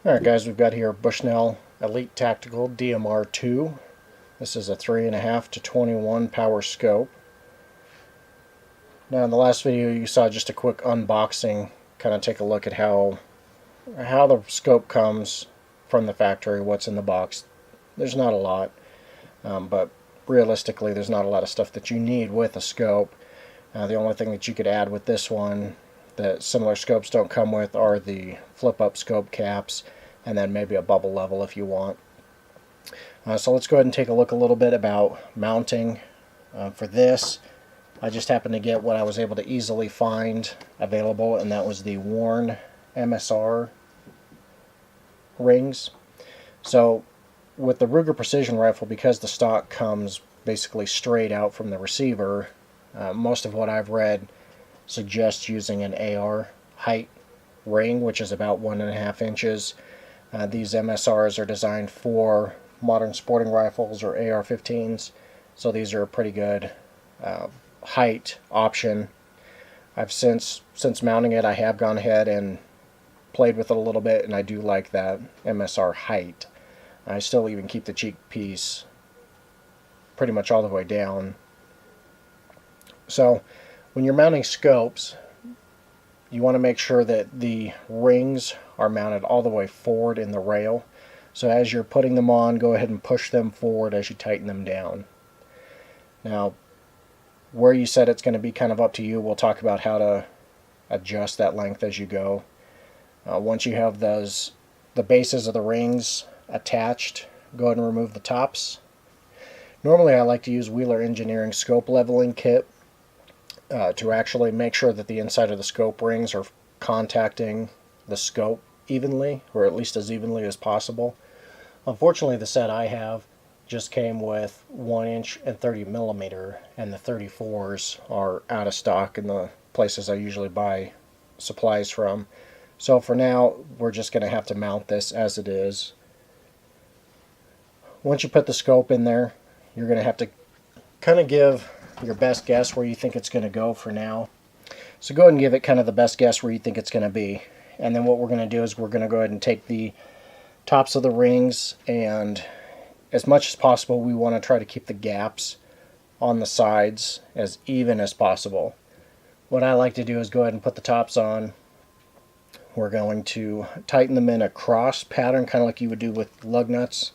Alright guys, we've got here Bushnell Elite Tactical DMR 2. This is a 3.5 to 21 power scope. Now in the last video you saw just a quick unboxing, kind of take a look at how the scope comes from the factory, what's in the box. There's not a lot, but realistically there's not a lot of stuff that you need with a scope. The only thing that you could add with this one that similar scopes don't come with are the flip-up scope caps, and then maybe a bubble level if you want. So let's go ahead and take a look a little bit about mounting. For this, I just happened to get what I was able to easily find available, and that was the worn MSR rings. So with the Ruger Precision Rifle, because the stock comes basically straight out from the receiver, most of what I've read suggests using an AR height ring, which is about 1.5 inches. These MSRs are designed for modern sporting rifles or AR-15s, so these are a pretty good height option. I've since mounting it, I have gone ahead and played with it a little bit, and I do like that MSR height. I still even keep the cheek piece pretty much all the way down. So when you're mounting scopes, you want to make sure that the rings are mounted all the way forward in the rail. So as you're putting them on, go ahead and push them forward as you tighten them down. Now, where you set it's going to be kind of up to you. We'll talk about how to adjust that length as you go. Once you have the bases of the rings attached, go ahead and remove the tops. Normally I like to use Wheeler Engineering scope leveling kit to actually make sure that the inside of the scope rings are contacting the scope evenly, or at least as evenly as possible. Unfortunately, the set I have just came with 1 inch and 30 millimeter, and the 34s are out of stock in the places I usually buy supplies from. So for now, we're just going to have to mount this as it is. Once you put the scope in there, you're going to have to kind of give your best guess where you think it's going to go for now. So go ahead and give it kind of the best guess where you think it's going to be. And then what we're going to do is we're going to go ahead and take the tops of the rings, and as much as possible we want to try to keep the gaps on the sides as even as possible. What I like to do is go ahead and put the tops on. We're going to tighten them in a cross pattern, kind of like you would do with lug nuts.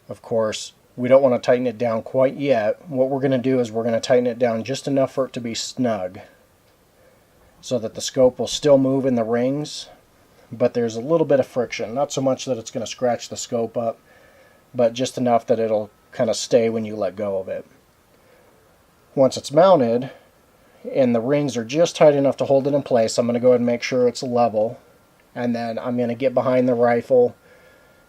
Of course, we don't want to tighten it down quite yet. What we're going to do is we're going to tighten it down just enough for it to be snug, so that the scope will still move in the rings, but there's a little bit of friction. Not so much that it's going to scratch the scope up, but just enough that it'll kind of stay when you let go of it. Once it's mounted and the rings are just tight enough to hold it in place, I'm going to go ahead and make sure it's level, and then I'm going to get behind the rifle.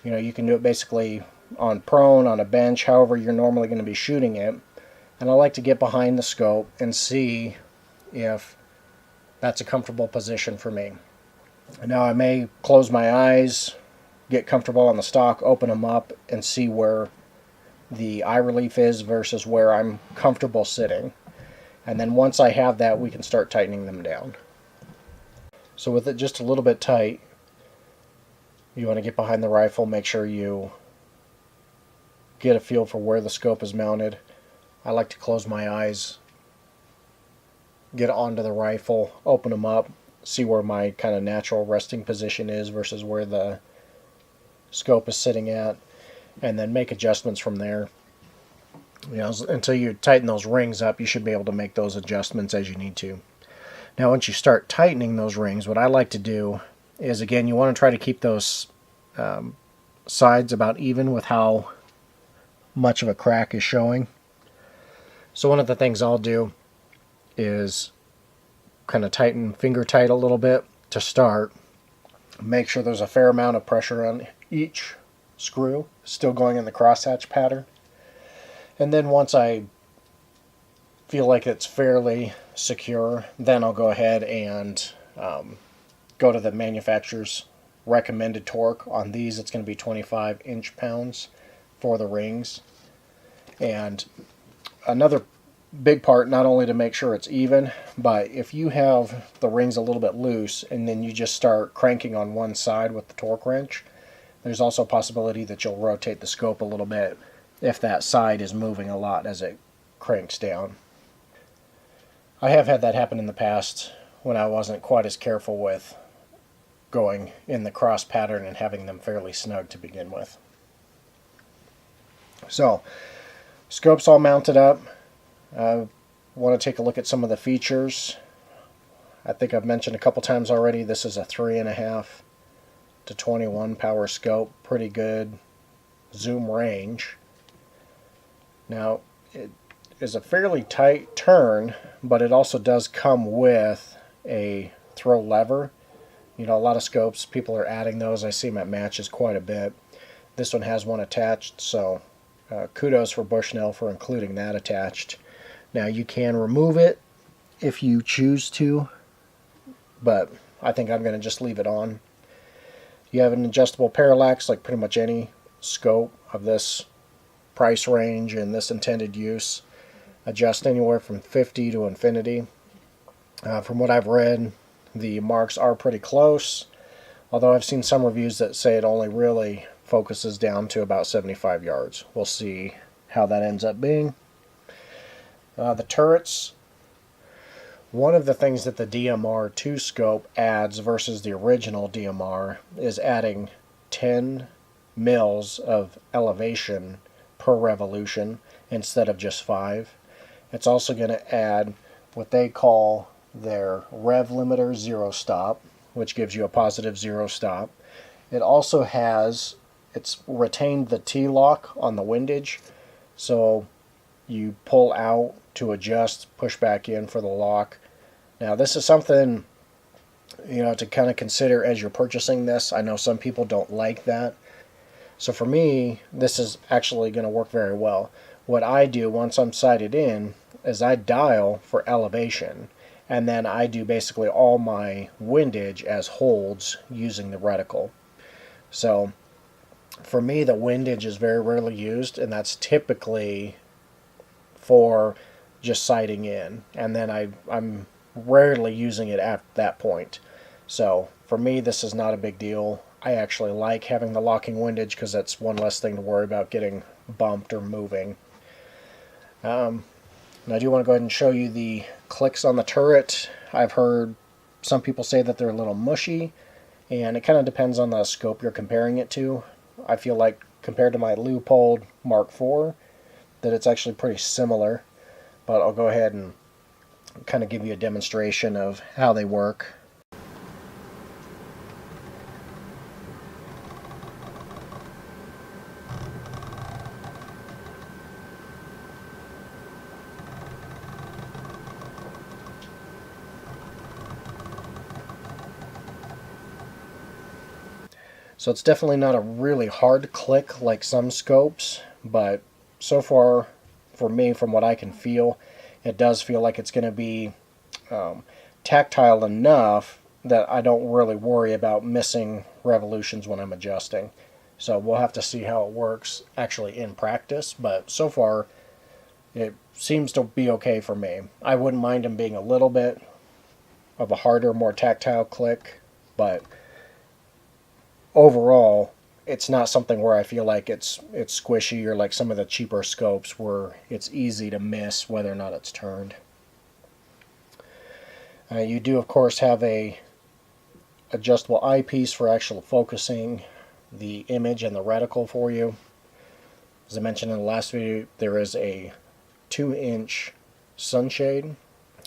You know, you can do it basically on prone, on a bench, however you're normally going to be shooting it. And I like to get behind the scope and see if that's a comfortable position for me. And now I may close my eyes, get comfortable on the stock, open them up, and see where the eye relief is versus where I'm comfortable sitting. And then once I have that, we can start tightening them down. So with it just a little bit tight, you want to get behind the rifle, make sure you get a feel for where the scope is mounted. I like to close my eyes, get onto the rifle, open them up, see where my kind of natural resting position is versus where the scope is sitting at, and then make adjustments from there. You know, until you tighten those rings up, you should be able to make those adjustments as you need to. Now once you start tightening those rings, what I like to do is, again, you want to try to keep those sides about even with how much of a crack is showing. So one of the things I'll do is kind of tighten finger tight a little bit to start. Make sure there's a fair amount of pressure on each screw, still going in the crosshatch pattern. And then once I feel like it's fairly secure, then I'll go ahead and go to the manufacturer's recommended torque. On these, it's going to be 25 inch-pounds for the rings. And another big part, not only to make sure it's even, but if you have the rings a little bit loose and then you just start cranking on one side with the torque wrench, there's also a possibility that you'll rotate the scope a little bit if that side is moving a lot as it cranks down. I have had that happen in the past when I wasn't quite as careful with going in the cross pattern and having them fairly snug to begin with. So, scope's all mounted up. I want to take a look at some of the features. I think I've mentioned a couple times already, this is a 3.5 to 21 power scope. Pretty good zoom range. Now, it is a fairly tight turn, but it also does come with a throw lever. You know, a lot of scopes, people are adding those. I see them at matches quite a bit. This one has one attached, so kudos for Bushnell for including that attached. Now you can remove it if you choose to, but I think I'm going to just leave it on. You have an adjustable parallax like pretty much any scope of this price range and this intended use. Adjust anywhere from 50 to infinity. From what I've read, the marks are pretty close, although I've seen some reviews that say it only really focuses down to about 75 yards. We'll see how that ends up being. The turrets, one of the things that the DMR 2 scope adds versus the original DMR is adding 10 mils of elevation per revolution instead of just 5. It's also going to add what they call their rev limiter zero stop, which gives you a positive zero stop. It also has, it's retained the T-lock on the windage, so you pull out to adjust, push back in for the lock. Now this is something, you know, to kind of consider as you're purchasing this. I know some people don't like that. So for me, this is actually going to work very well. What I do once I'm sighted in is I dial for elevation, and then I do basically all my windage as holds using the reticle. So for me, the windage is very rarely used, and that's typically for just sighting in, and then I'm rarely using it at that point. So for me, this is not a big deal. I actually like having the locking windage because that's one less thing to worry about getting bumped or moving. And I do want to go ahead and show you the clicks on the turret. I've heard some people say that they're a little mushy, and it kind of depends on the scope you're comparing it to. I feel like compared to my Leupold Mark IV, that it's actually pretty similar, but I'll go ahead and kind of give you a demonstration of how they work. So it's definitely not a really hard click like some scopes, but so far for me, from what I can feel, it does feel like it's going to be tactile enough that I don't really worry about missing revolutions when I'm adjusting. So we'll have to see how it works actually in practice, but so far it seems to be okay for me. I wouldn't mind them being a little bit of a harder, more tactile click, but overall, it's not something where I feel like it's squishy or like some of the cheaper scopes where it's easy to miss whether or not it's turned. You do, of course, have a adjustable eyepiece for actual focusing the image and the reticle for you. As I mentioned in the last video, there is a 2-inch sunshade.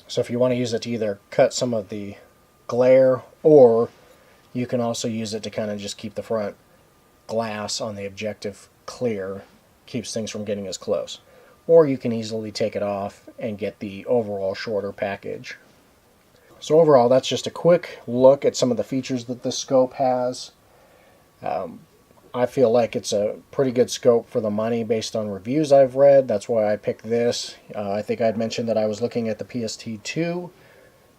So if you want to use it to either cut some of the glare, or you can also use it to kind of just keep the front glass on the objective clear, keeps things from getting as close. Or you can easily take it off and get the overall shorter package. So overall, that's just a quick look at some of the features that this scope has. I feel like it's a pretty good scope for the money based on reviews I've read. That's why I picked this. I think I'd mentioned that I was looking at the PST-2,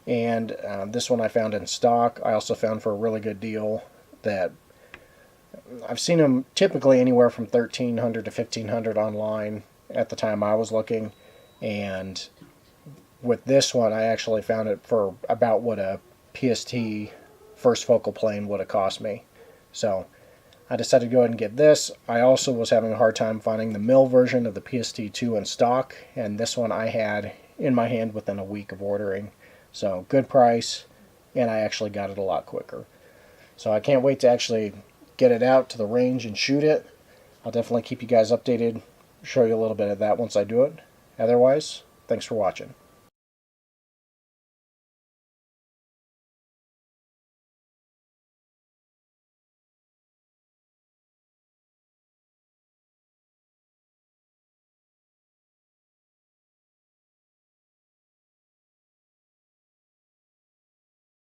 and this one I found in stock. I also found for a really good deal that I've seen them typically anywhere from $1,300 to $1,500 online at the time I was looking, and with this one, I actually found it for about what a PST first focal plane would have cost me. So I decided to go ahead and get this. I also was having a hard time finding the mill version of the PST2 in stock, and this one I had in my hand within a week of ordering. So good price, and I actually got it a lot quicker. So I can't wait to actually get it out to the range and shoot it. I'll definitely keep you guys updated, show you a little bit of that once I do it. Otherwise, thanks for watching.